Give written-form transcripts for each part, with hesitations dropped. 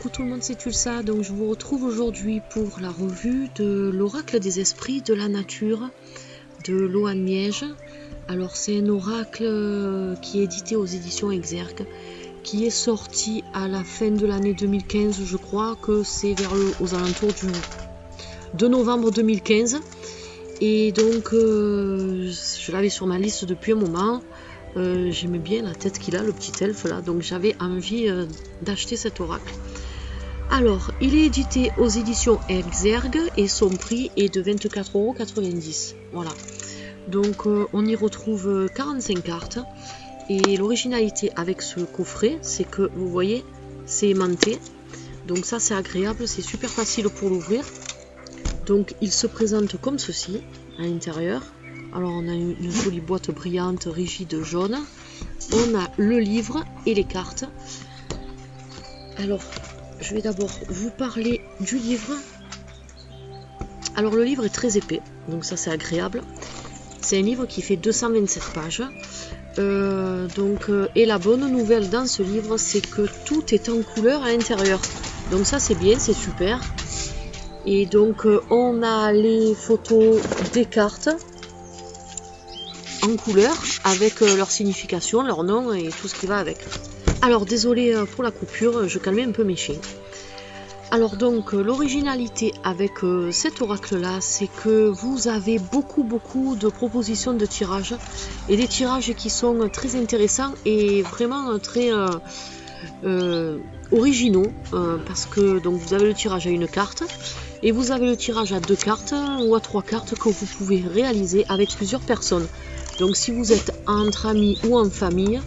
coucou tout le monde, c'est Tulsa. Donc je vous retrouve aujourd'hui pour la revue de l'oracle des esprits de la nature de Loan Miège. Alors c'est un oracle qui est édité aux éditions Exergue, qui est sorti à la fin de l'année 2015. Je crois que c'est aux alentours de novembre 2015. Et donc je l'avais sur ma liste depuis un moment. J'aimais bien la tête qu'il a, le petit elfe là, donc j'avais envie d'acheter cet oracle. Alors, il est édité aux éditions Exergue et son prix est de 24,90 €. Voilà. Donc on y retrouve 45 cartes. Et l'originalité avec ce coffret, c'est que vous voyez, c'est aimanté. Donc ça c'est agréable, c'est super facile pour l'ouvrir. Donc il se présente comme ceci à l'intérieur. Alors on a une jolie boîte brillante, rigide, jaune. On a le livre et les cartes. Alors je vais d'abord vous parler du livre. Alors le livre est très épais, donc ça c'est agréable. C'est un livre qui fait 227 pages. Et la bonne nouvelle dans ce livre, c'est que tout est en couleur à l'intérieur. Donc ça c'est bien, c'est super. Et donc on a les photos des cartes en couleur avec leur signification, leur nom et tout ce qui va avec. Alors désolé pour la coupure, je calmais un peu mes chiens. Alors donc l'originalité avec cet oracle là, c'est que vous avez beaucoup de propositions de tirages et des tirages qui sont très intéressants et vraiment très originaux parce que donc vous avez le tirage à une carte et vous avez le tirage à 2 cartes ou à 3 cartes que vous pouvez réaliser avec plusieurs personnes. Donc si vous êtes entre amis ou en famille,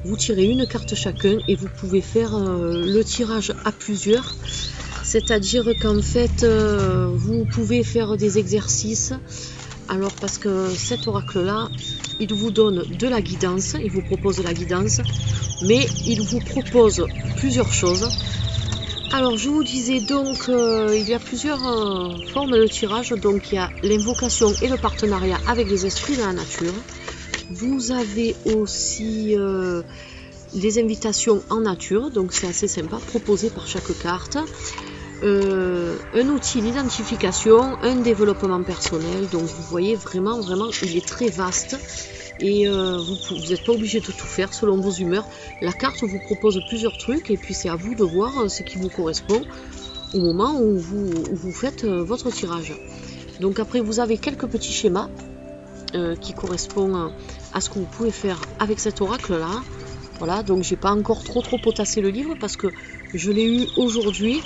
vous tirez une carte chacun et vous pouvez faire le tirage à plusieurs. C'est-à-dire qu'en fait, vous pouvez faire des exercices. Alors parce que cet oracle-là, il vous donne de la guidance, il vous propose de la guidance, mais il vous propose plusieurs choses. Alors je vous disais donc, il y a plusieurs formes de tirage. Donc il y a l'invocation et le partenariat avec les esprits de la nature. Vous avez aussi des invitations en nature, donc c'est assez sympa, proposées par chaque carte. Un outil d'identification, un développement personnel. Donc vous voyez vraiment il est très vaste et vous n'êtes pas obligé de tout faire selon vos humeurs. La carte vous propose plusieurs trucs et puis c'est à vous de voir ce qui vous correspond au moment où vous faites votre tirage. Donc après vous avez quelques petits schémas qui correspondent à ce que vous pouvez faire avec cet oracle là. Voilà, donc j'ai pas encore trop potassé le livre parce que je l'ai eu aujourd'hui.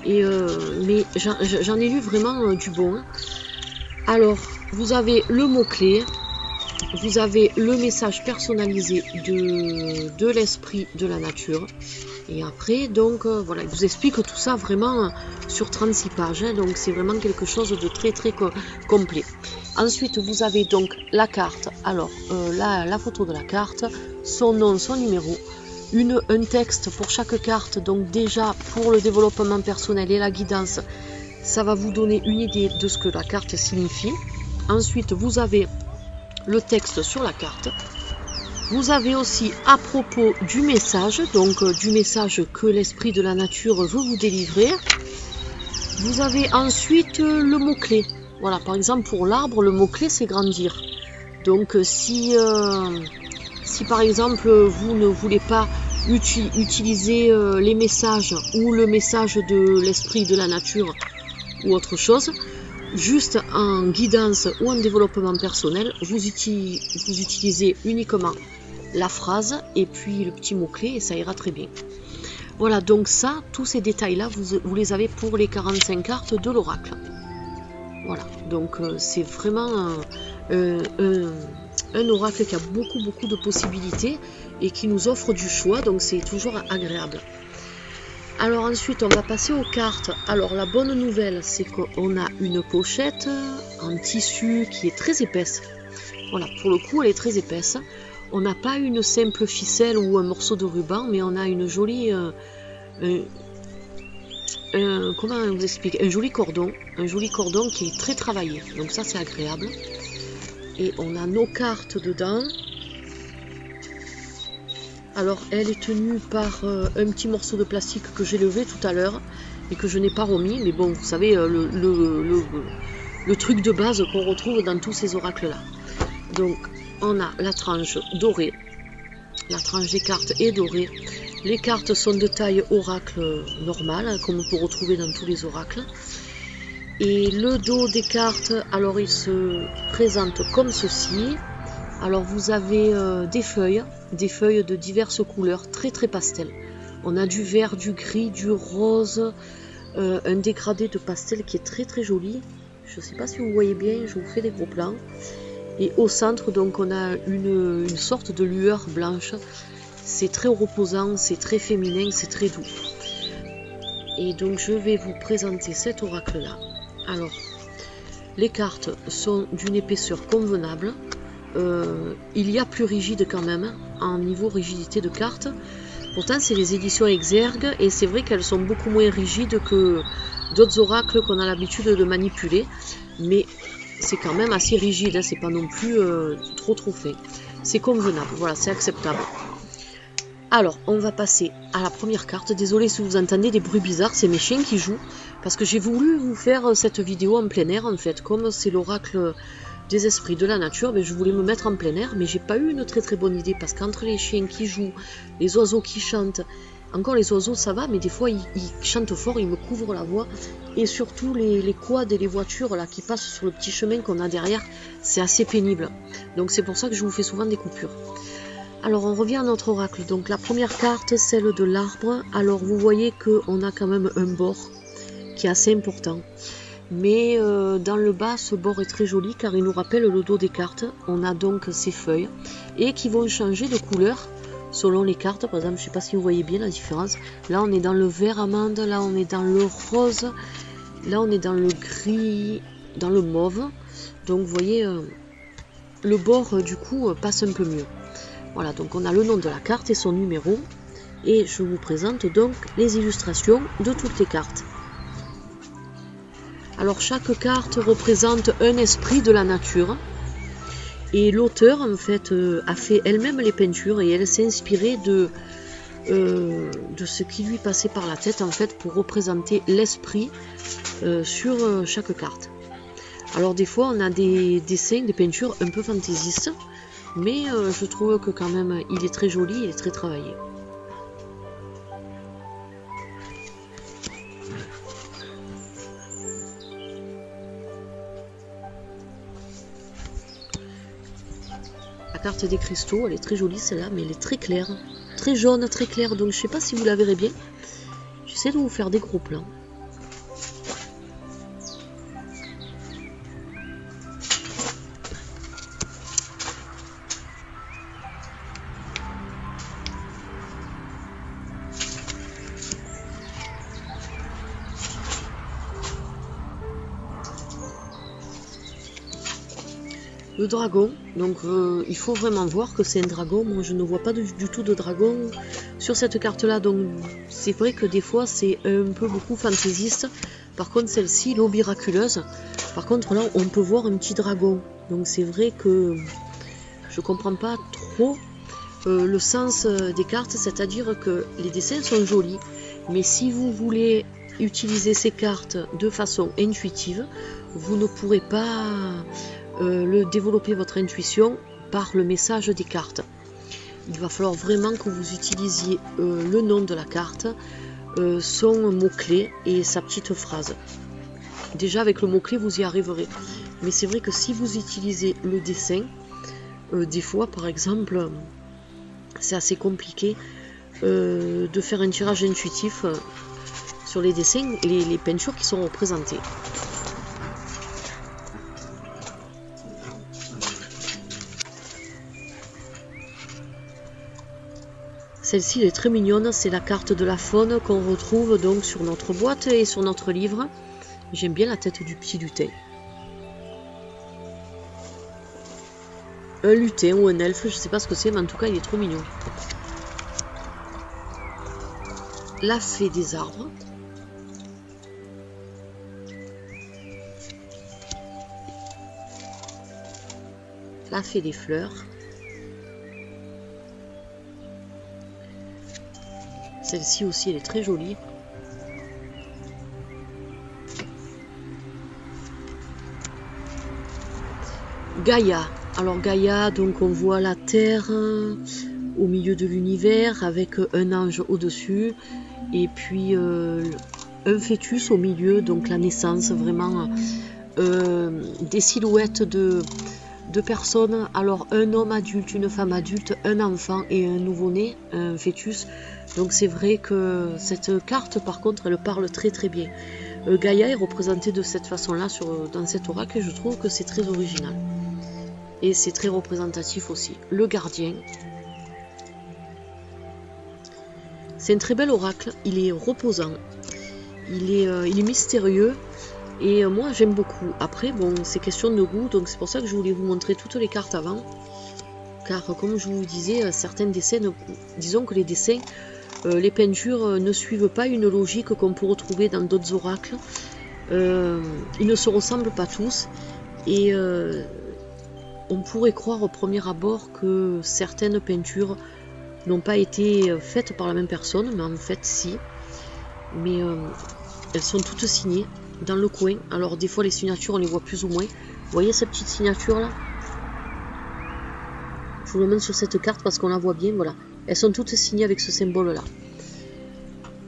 Mais j'en ai lu vraiment du bon. Alors vous avez le mot-clé, vous avez le message personnalisé de l'esprit de la nature. Et après donc voilà, il vous explique tout ça vraiment sur 36 pages, hein, donc c'est vraiment quelque chose de très complet. Ensuite vous avez donc la carte, alors la photo de la carte, son nom, son numéro, un texte pour chaque carte. Donc déjà pour le développement personnel et la guidance, ça va vous donner une idée de ce que la carte signifie. Ensuite vous avez le texte sur la carte. Vous avez aussi à propos du message, donc du message que l'esprit de la nature veut vous délivrer. Vous avez ensuite le mot-clé. Voilà, par exemple pour l'arbre, le mot-clé c'est grandir. Donc si par exemple vous ne voulez pas utiliser les messages ou le message de l'esprit de la nature ou autre chose, juste en guidance ou en développement personnel, vous utilisez uniquement la phrase et puis le petit mot-clé et ça ira très bien. Voilà, donc ça, tous ces détails-là, vous les avez pour les 45 cartes de l'oracle. Voilà, donc c'est vraiment un oracle qui a beaucoup de possibilités et qui nous offre du choix, donc c'est toujours agréable. Alors ensuite on va passer aux cartes. Alors la bonne nouvelle, c'est qu'on a une pochette en tissu qui est très épaisse. Voilà, pour le coup elle est très épaisse. On n'a pas une simple ficelle ou un morceau de ruban, mais on a une jolie comment on vous explique, un joli cordon qui est très travaillé, donc ça c'est agréable. Et on a nos cartes dedans. Alors elle est tenue par un petit morceau de plastique que j'ai levé tout à l'heure et que je n'ai pas remis, mais bon, vous savez, le truc de base qu'on retrouve dans tous ces oracles là. Donc on a la tranche dorée, la tranche des cartes est dorée. Les cartes sont de taille oracle normale, comme on peut retrouver dans tous les oracles. Et le dos des cartes, alors il se présente comme ceci. Alors vous avez des feuilles de diverses couleurs, très très pastel. On a du vert, du gris, du rose, un dégradé de pastel qui est très très joli. Je ne sais pas si vous voyez bien, je vous fais des gros plans. Et au centre, donc, on a une sorte de lueur blanche. C'est très reposant, c'est très féminin, c'est très doux. Et donc, je vais vous présenter cet oracle-là. Alors, les cartes sont d'une épaisseur convenable. Il y a plus rigide quand même, en niveau rigidité de cartes. Pourtant, c'est les éditions Exergue, et c'est vrai qu'elles sont beaucoup moins rigides que d'autres oracles qu'on a l'habitude de manipuler. Mais c'est quand même assez rigide, hein, c'est pas non plus trop fait. C'est convenable, voilà, c'est acceptable. Alors, on va passer à la première carte. Désolé si vous entendez des bruits bizarres, c'est mes chiens qui jouent. Parce que j'ai voulu vous faire cette vidéo en plein air, en fait. Comme c'est l'oracle des esprits de la nature, mais je voulais me mettre en plein air, mais j'ai pas eu une très bonne idée. Parce qu'entre les chiens qui jouent, les oiseaux qui chantent, encore les oiseaux ça va, mais des fois ils chantent fort, ils me couvrent la voix. Et surtout les quads et les voitures là qui passent sur le petit chemin qu'on a derrière, c'est assez pénible. Donc c'est pour ça que je vous fais souvent des coupures. Alors on revient à notre oracle. Donc la première carte, celle de l'arbre. Alors vous voyez qu'on a quand même un bord qui est assez important. Mais dans le bas, ce bord est très joli car il nous rappelle le dos des cartes. On a donc ces feuilles et qui vont changer de couleur selon les cartes. Par exemple, je ne sais pas si vous voyez bien la différence. Là on est dans le vert amande, là on est dans le rose, là on est dans le gris, dans le mauve. Donc vous voyez, le bord du coup passe un peu mieux. Voilà, donc on a le nom de la carte et son numéro. Et je vous présente donc les illustrations de toutes les cartes. Alors chaque carte représente un esprit de la nature. Et l'auteur en fait a fait elle-même les peintures et elle s'est inspirée de ce qui lui passait par la tête en fait pour représenter l'esprit sur chaque carte. Alors des fois on a des dessins, des peintures un peu fantaisistes, mais je trouve que quand même il est très joli, il est très travaillé. La carte des cristaux, elle est très jolie celle-là, mais elle est très claire, très jaune, très claire, donc je sais pas si vous la verrez bien. J'essaie de vous faire des gros plans. Le dragon, donc il faut vraiment voir que c'est un dragon. Moi je ne vois pas du tout de dragon sur cette carte là, donc c'est vrai que des fois c'est un peu beaucoup fantaisiste. Par contre celle-ci, l'eau miraculeuse, par contre là on peut voir un petit dragon, donc c'est vrai que je comprends pas trop le sens des cartes, c'est à dire que les dessins sont jolis, mais si vous voulez utiliser ces cartes de façon intuitive, vous ne pourrez pas développer votre intuition par le message des cartes. Il va falloir vraiment que vous utilisiez le nom de la carte, son mot-clé et sa petite phrase. Déjà avec le mot-clé vous y arriverez, mais c'est vrai que si vous utilisez le dessin, des fois par exemple c'est assez compliqué de faire un tirage intuitif sur les dessins, les peintures qui sont représentées. Celle-ci est très mignonne, c'est la carte de la faune qu'on retrouve donc sur notre boîte et sur notre livre. J'aime bien la tête du petit lutin. Un lutin ou un elfe, je sais pas ce que c'est, mais en tout cas il est trop mignon. La fée des arbres. La fée des fleurs. Celle-ci aussi, elle est très jolie. Gaïa. Alors Gaïa, donc on voit la Terre au milieu de l'univers avec un ange au-dessus et puis un fœtus au milieu, donc la naissance, vraiment des silhouettes de personnes. Alors un homme adulte, une femme adulte, un enfant et un nouveau-né, un fœtus. Donc c'est vrai que cette carte par contre elle parle très très bien. Gaïa est représentée de cette façon-là dans cet oracle et je trouve que c'est très original. Et c'est très représentatif aussi. Le gardien. C'est un très bel oracle. Il est reposant. Il est mystérieux. Et moi j'aime beaucoup. Après bon c'est question de goût. Donc c'est pour ça que je voulais vous montrer toutes les cartes avant. Car comme je vous disais, certains dessins, disons que les dessins, les peintures ne suivent pas une logique qu'on peut retrouver dans d'autres oracles. Ils ne se ressemblent pas tous. Et on pourrait croire au premier abord que certaines peintures n'ont pas été faites par la même personne, mais en fait si. Mais elles sont toutes signées dans le coin. Alors des fois les signatures on les voit plus ou moins. Vous voyez cette petite signature là? Je vous le montre sur cette carte parce qu'on la voit bien, voilà. Elles sont toutes signées avec ce symbole là.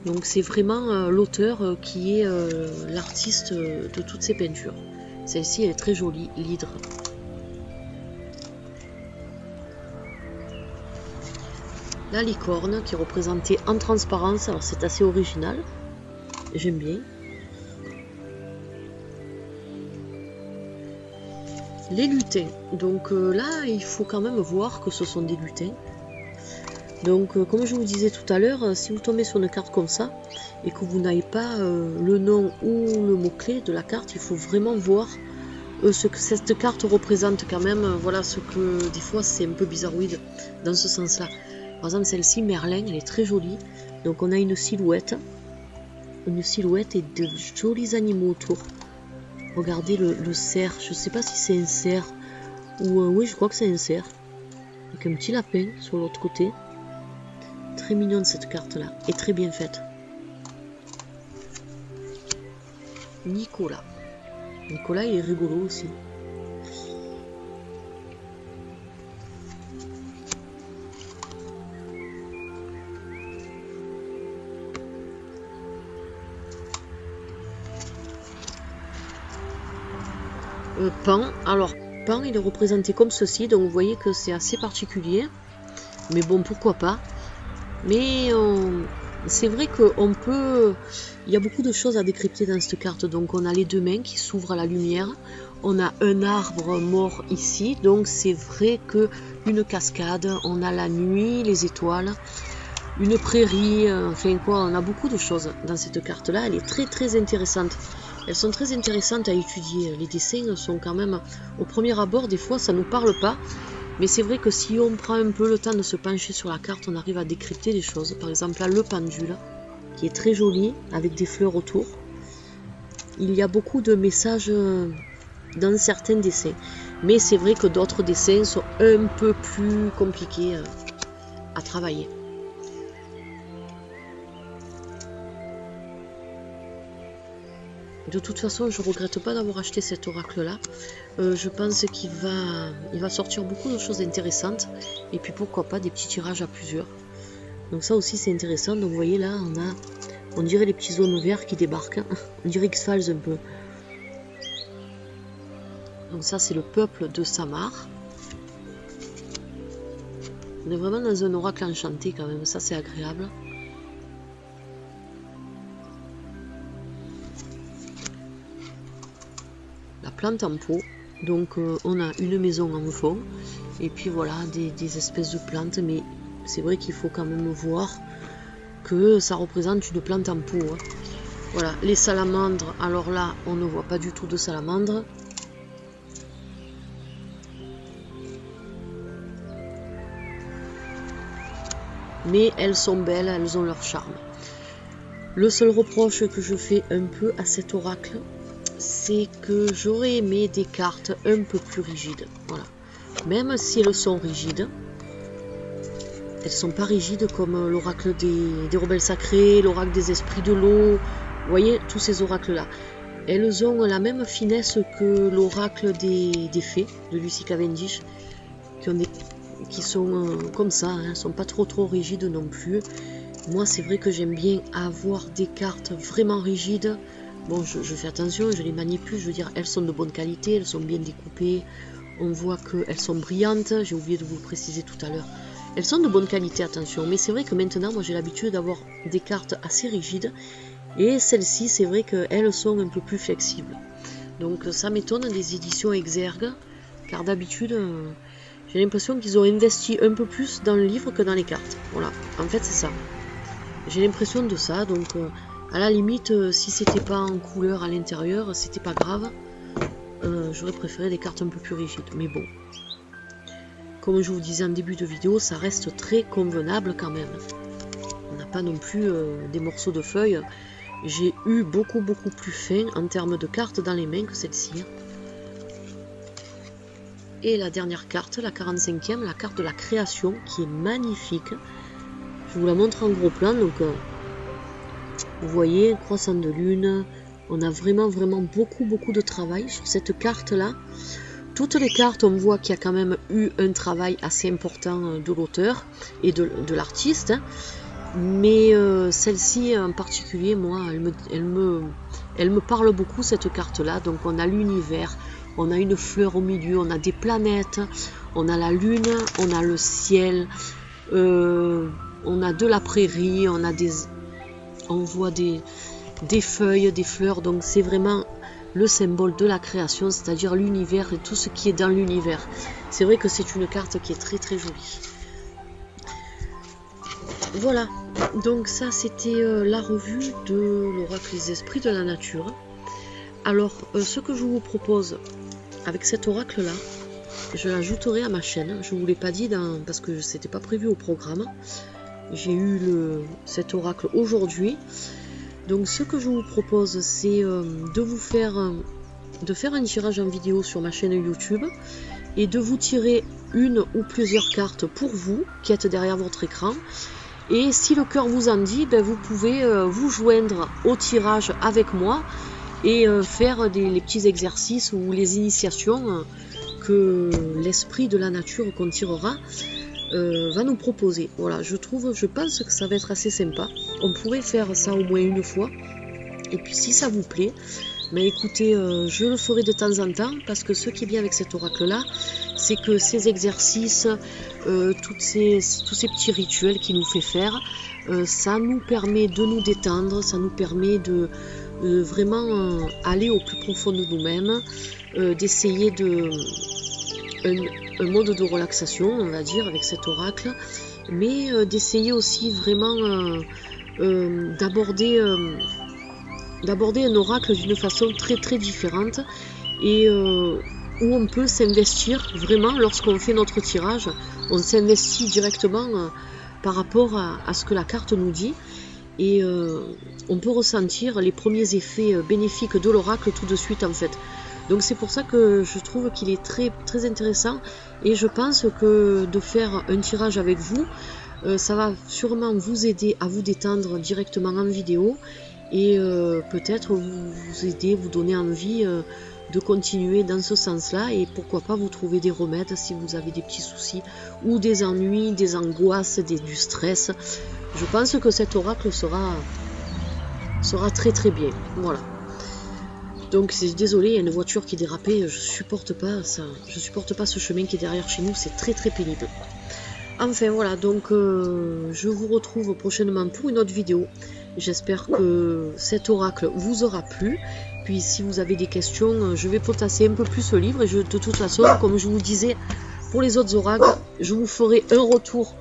Donc c'est vraiment l'auteur qui est l'artiste de toutes ces peintures. Celle-ci elle est très jolie, l'hydre. La licorne qui est représentée en transparence, alors c'est assez original, j'aime bien. Les lutins, donc là il faut quand même voir que ce sont des lutins. Donc comme je vous disais tout à l'heure, si vous tombez sur une carte comme ça et que vous n'avez pas le nom ou le mot-clé de la carte, il faut vraiment voir ce que cette carte représente quand même. Voilà ce que des fois c'est un peu bizarroïde dans ce sens là. Par exemple celle-ci, Merlin, elle est très jolie. Donc on a une silhouette et de jolis animaux autour. Regardez le cerf, je ne sais pas si c'est un cerf ou oui je crois que c'est un cerf. Avec un petit lapin sur l'autre côté. Très mignonne cette carte là, et très bien faite. Nicolas. Nicolas il est rigolo aussi. Pan, alors Pan il est représenté comme ceci, donc vous voyez que c'est assez particulier, mais bon pourquoi pas. Mais c'est vrai qu'on peut, il y a beaucoup de choses à décrypter dans cette carte. Donc on a les deux mains qui s'ouvrent à la lumière, on a un arbre mort ici, donc c'est vrai que une cascade, on a la nuit, les étoiles, une prairie, enfin quoi, on a beaucoup de choses dans cette carte là. Elle est très très intéressante. Elles sont très intéressantes à étudier. Les dessins sont quand même, au premier abord, des fois ça ne nous parle pas. Mais c'est vrai que si on prend un peu le temps de se pencher sur la carte, on arrive à décrypter des choses. Par exemple là, le pendule, qui est très joli, avec des fleurs autour. Il y a beaucoup de messages dans certains dessins. Mais c'est vrai que d'autres dessins sont un peu plus compliqués à travailler. De toute façon, je ne regrette pas d'avoir acheté cet oracle-là. Je pense qu'il va sortir beaucoup de choses intéressantes. Et puis pourquoi pas des petits tirages à plusieurs. Donc ça aussi c'est intéressant. Donc vous voyez là, on dirait les petits zones verts qui débarquent. On dirait X-Files un peu. Donc ça c'est le peuple de Samar. On est vraiment dans un oracle enchanté quand même. Ça c'est agréable. Plante en pot, donc on a une maison en fond et puis voilà des espèces de plantes, mais c'est vrai qu'il faut quand même voir que ça représente une plante en pot, hein. Voilà, les salamandres, alors là on ne voit pas du tout de salamandres. Mais elles sont belles, elles ont leur charme. Le seul reproche que je fais un peu à cet oracle, c'est que j'aurais aimé des cartes un peu plus rigides. Voilà. Même si elles sont rigides, elles sont pas rigides comme l'oracle des rebelles sacrés, l'oracle des esprits de l'eau. Vous voyez, tous ces oracles-là. Elles ont la même finesse que l'oracle des fées de Lucy Cavendish, qui sont comme ça, hein, sont pas trop rigides non plus. Moi, c'est vrai que j'aime bien avoir des cartes vraiment rigides. Bon, je fais attention, je les manipule, je veux dire, elles sont de bonne qualité, elles sont bien découpées. On voit qu'elles sont brillantes, j'ai oublié de vous le préciser tout à l'heure. Elles sont de bonne qualité, attention, mais c'est vrai que maintenant, moi j'ai l'habitude d'avoir des cartes assez rigides. Et celles-ci, c'est vrai qu'elles sont un peu plus flexibles. Donc ça m'étonne des éditions Exergue, car d'habitude, j'ai l'impression qu'ils ont investi un peu plus dans le livre que dans les cartes. Voilà, en fait c'est ça. J'ai l'impression de ça, donc à la limite, si c'était pas en couleur à l'intérieur, c'était pas grave. J'aurais préféré des cartes un peu plus rigides, mais bon. Comme je vous disais en début de vidéo, ça reste très convenable quand même. On n'a pas non plus des morceaux de feuilles. J'ai eu beaucoup plus fin en termes de cartes dans les mains que celle-ci. Et la dernière carte, la 45e, la carte de la création, qui est magnifique. Je vous la montre en gros plan. Donc, vous voyez, croissant de lune. On a vraiment beaucoup de travail sur cette carte-là. Toutes les cartes, on voit qu'il y a quand même eu un travail assez important de l'auteur et de l'artiste. Mais celle-ci en particulier, moi, elle me parle beaucoup, cette carte-là. Donc on a l'univers, on a une fleur au milieu, on a des planètes, on a la lune, on a le ciel, on a de la prairie, on voit des feuilles, des fleurs. Donc c'est vraiment le symbole de la création, c'est-à-dire l'univers et tout ce qui est dans l'univers. C'est vrai que c'est une carte qui est très jolie. Voilà, donc ça c'était la revue de l'oracle des esprits de la nature. Alors ce que je vous propose avec cet oracle là, je l'ajouterai à ma chaîne. Je ne vous l'ai pas dit parce que c'était pas prévu au programme. J'ai eu cet oracle aujourd'hui. Donc ce que je vous propose, c'est de faire un tirage en vidéo sur ma chaîne YouTube et de vous tirer une ou plusieurs cartes pour vous qui êtes derrière votre écran. Et si le cœur vous en dit, ben vous pouvez vous joindre au tirage avec moi et faire les petits exercices ou les initiations que l'esprit de la nature qu'on tirera va nous proposer. Voilà, je pense que ça va être assez sympa. On pourrait faire ça au moins une fois. Et puis si ça vous plaît, mais écoutez, je le ferai de temps en temps, parce que ce qui est bien avec cet oracle-là, c'est que ces exercices, tous ces petits rituels qu'il nous fait faire, ça nous permet de nous détendre, ça nous permet de vraiment aller au plus profond de nous-mêmes, d'essayer un mode de relaxation, on va dire, avec cet oracle, mais d'essayer aussi vraiment d'aborder un oracle d'une façon très différente et où on peut s'investir vraiment lorsqu'on fait notre tirage. On s'investit directement par rapport à ce que la carte nous dit et on peut ressentir les premiers effets bénéfiques de l'oracle tout de suite en fait. Donc c'est pour ça que je trouve qu'il est très intéressant et je pense que de faire un tirage avec vous, ça va sûrement vous aider à vous détendre directement en vidéo et peut-être vous aider, vous donner envie de continuer dans ce sens-là et pourquoi pas vous trouver des remèdes si vous avez des petits soucis ou des ennuis, des angoisses, du stress. Je pense que cet oracle sera très bien. Voilà. Donc c'est désolé, il y a une voiture qui dérapait, je supporte pas ça, je supporte pas ce chemin qui est derrière chez nous, c'est très pénible. Enfin voilà, donc je vous retrouve prochainement pour une autre vidéo. J'espère que cet oracle vous aura plu. Puis si vous avez des questions, je vais potasser un peu plus le livre. Et de toute façon, comme je vous disais, pour les autres oracles, je vous ferai un retour.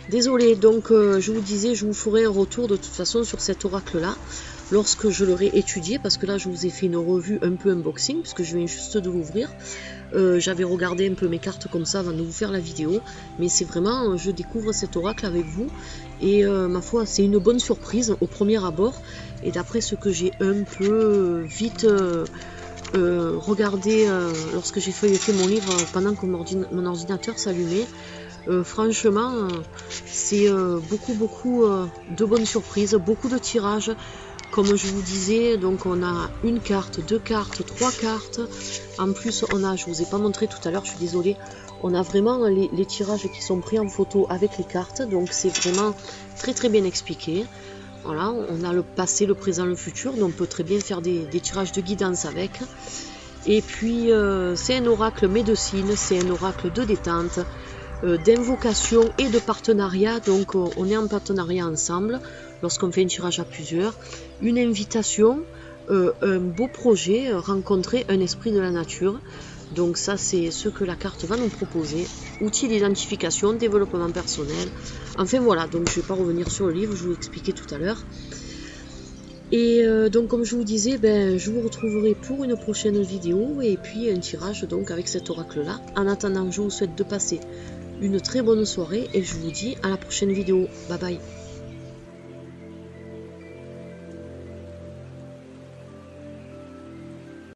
Désolé, donc je vous disais, je vous ferai un retour de toute façon sur cet oracle-là. Lorsque je l'aurai étudié, parce que là je vous ai fait une revue un peu unboxing, puisque je viens juste de l'ouvrir. J'avais regardé un peu mes cartes comme ça avant de vous faire la vidéo, mais c'est vraiment, je découvre cet oracle avec vous, et ma foi, c'est une bonne surprise au premier abord, et d'après ce que j'ai un peu vite regardez lorsque j'ai feuilleté mon livre pendant que mon ordinateur s'allumait. Franchement, c'est beaucoup de bonnes surprises, beaucoup de tirages. Comme je vous disais, donc on a une carte, 2 cartes, 3 cartes. En plus, on a, je vous ai pas montré tout à l'heure, je suis désolée, on a vraiment les tirages qui sont pris en photo avec les cartes. Donc c'est vraiment très bien expliqué. Voilà, on a le passé, le présent, le futur. Donc on peut très bien faire des tirages de guidance avec. Et puis c'est un oracle médecine, c'est un oracle de détente, d'invocation et de partenariat. Donc on est en partenariat ensemble lorsqu'on fait un tirage à plusieurs. Une invitation, un beau projet, rencontrer un esprit de la nature. Donc ça c'est ce que la carte va nous proposer. Outils d'identification, développement personnel. Enfin voilà, donc je ne vais pas revenir sur le livre, je vous l'expliquais tout à l'heure. Et donc comme je vous disais, je vous retrouverai pour une prochaine vidéo et puis un tirage donc avec cet oracle là. En attendant, je vous souhaite de passer une très bonne soirée et je vous dis à la prochaine vidéo. Bye bye.